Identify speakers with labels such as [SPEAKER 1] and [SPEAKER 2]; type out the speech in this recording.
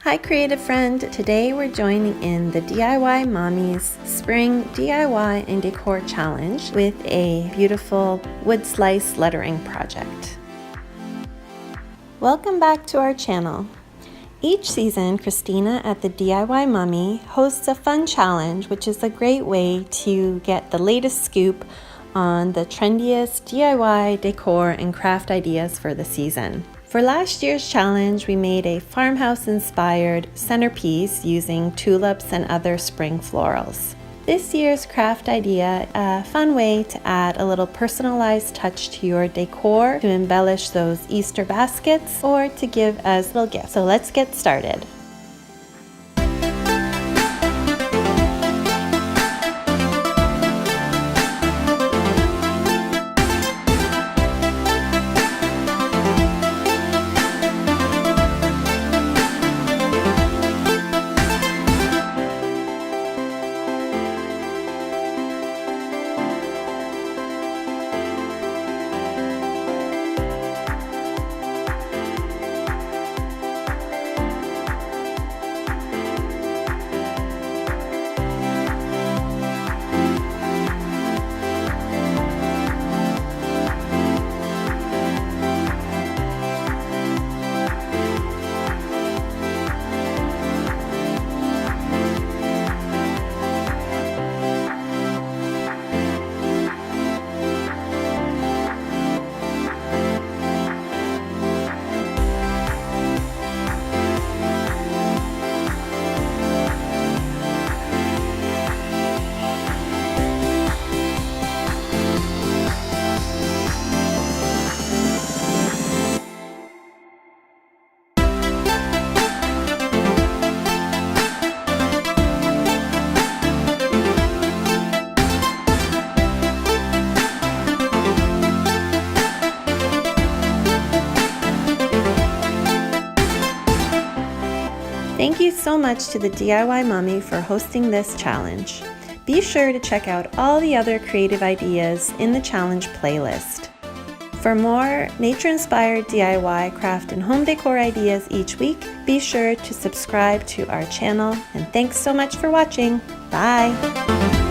[SPEAKER 1] Hi creative friend! Today we're joining in the DIY Mommy's Spring DIY and Decor Challenge with a beautiful wood slice lettering project. Welcome back to our channel. Each season, Christina at the DIY Mommy hosts a fun challenge, which is a great way to get the latest scoop on the trendiest DIY, decor, and craft ideas for the season. For last year's challenge, we made a farmhouse-inspired centerpiece using tulips and other spring florals. This year's craft idea, a fun way to add a little personalized touch to your decor, to embellish those Easter baskets, or to give as little gifts. So let's get started. Thank you so much to the DIY Mommy for hosting this challenge. Be sure to check out all the other creative ideas in the challenge playlist. For more nature-inspired DIY, craft, and home decor ideas each week, be sure to subscribe to our channel, and thanks so much for watching. Bye!